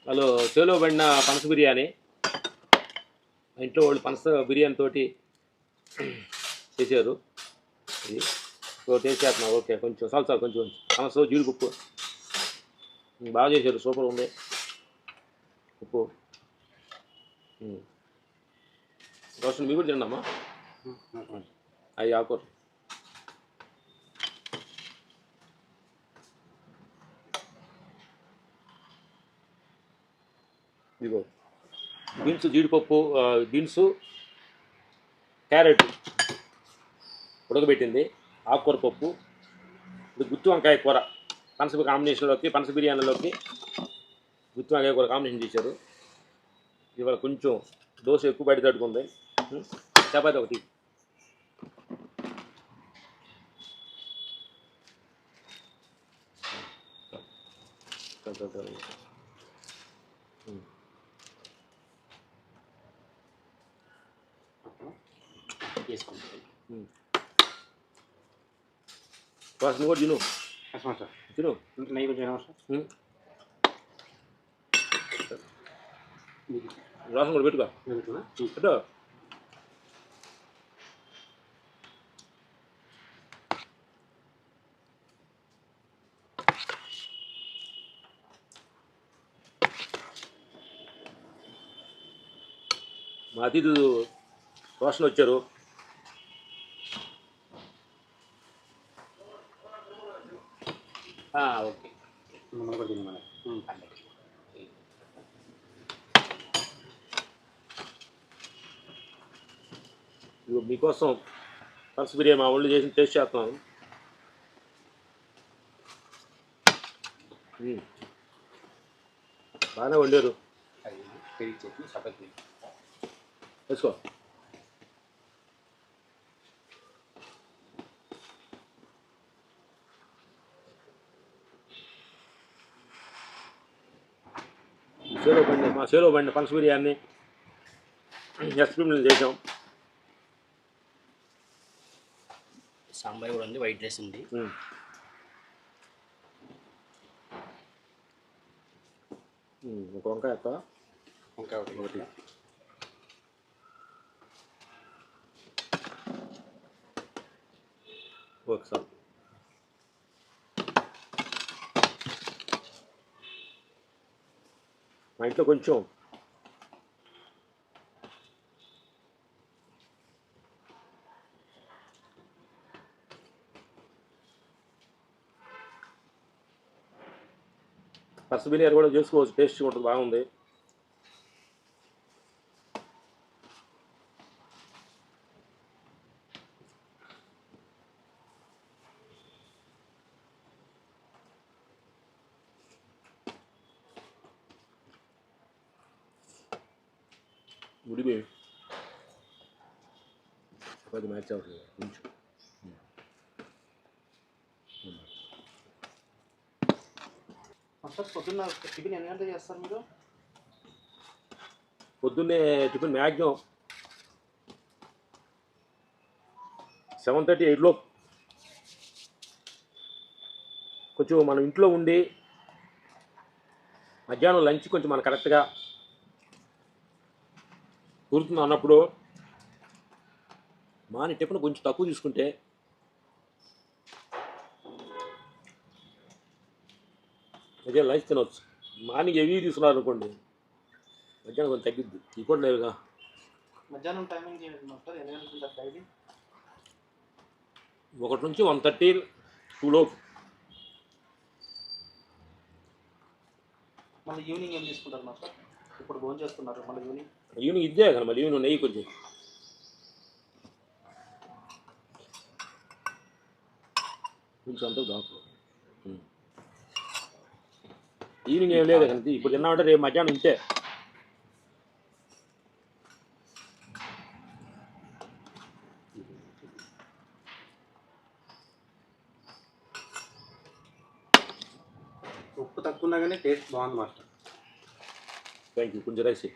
వాళ్ళు చేలో పడిన పనస బిర్యానీ, ఇంట్లో వాళ్ళు పనస బిర్యానీ తోటి చేశారు. ఇది టేస్ట్ చేస్తున్నాం. ఓకే, కొంచెం చాలు కొంచెం పనస జీడిపప్పు బాగా చేశారు, సూపర్ ఉంది. ఉప్పు రోషన్ మీ కూడా తిన్నామా? అవి ఆకూర ఇదిగో బీన్స్, జీడిపప్పు, బీన్స్, క్యారెట్ ఉడకబెట్టింది, ఆకుకూర పప్పు, ఇది గుత్తి వంకాయ కూర. పనస కాంబినేషన్లోకి, పనస బిర్యానీలోకి గుత్తి వంకాయ కూర కాంబినేషన్ చేశారు. ఇవాళ కొంచెం దోశ ఎక్కువ బయట తట్టుకుంది. చపాతి ఒకటి. నువ్వు కూడా తిను. తిను నెయ్యి కొంచెం రాసం కూడా పెట్టుకో. పెట్టు. మా అతిథులు రోషన్ వచ్చారు. ఓకే, మీకోసం పనస బిర్యానీ మా ఒళ్ళు చేసి టేస్ట్ చేస్తున్నాను. బాగానే వండారు. వేసుకో. మా చేలో బండి పనస బిర్యానీ ఎక్స్పెరిమెంట్ చేసాం. సాంబార్ కూడా ఉంది, వైట్ రైస్ ఉంది. ఒక వంకాయ ఒకటి. Okay sir. మా ఇంట్లో కొంచెం పనస బిర్యానీ కూడా చేసుకోవచ్చు, టేస్ట్గా ఉంటుంది, బాగుంది. ఉడిపి అది మ్యాచ్ అవుతుంది కొంచెం. పొద్దున్న టిఫిన్ ఎన్ని గంటలు చేస్తారు మీరు? పొద్దున్నే టిఫిన్ మ్యాక్సిమం 7:30, 8 లోపు. కొంచెం మనం ఇంట్లో ఉండి మధ్యాహ్నం లంచ్ కొంచెం మనం కరెక్ట్గా కుదురుతుంది అన్నప్పుడు మార్నింగ్ టిఫిన్ కొంచెం తక్కువ తీసుకుంటే అదే లంచ్ తినవచ్చు. మార్నింగ్ హెవీ తీసుకున్నారు అనుకోండి, మధ్యాహ్నం కొంచెం తగ్గిద్ది. ఈ కూడా లేదుగా. మధ్యాహ్నం టైమింగ్ ఎన్ని గంటలకు డైలీ? 1 నుంచి 1:30, 2 లోపు. మళ్ళీ ఈవినింగ్ ఏం తీసుకుంటారు మాస్టర్? ఇప్పుడు భోజనం చేస్తున్నారు, మళ్ళీ ఈవినింగ్ ఇద్దే కదా, మళ్ళీ ఈవినింగ్ నెయ్యి కొంచెం అంతా దాకు. ఈవినింగ్ ఏం లేదు కానీ ఇప్పుడు తిన్నామంటే రేపు మధ్యాహ్నం ఇంతే. ఉప్పు తక్కువ ఉన్నా కానీ టేస్ట్ బాగుంది మాస్టర్. Thank you. కొంచెం రైస్.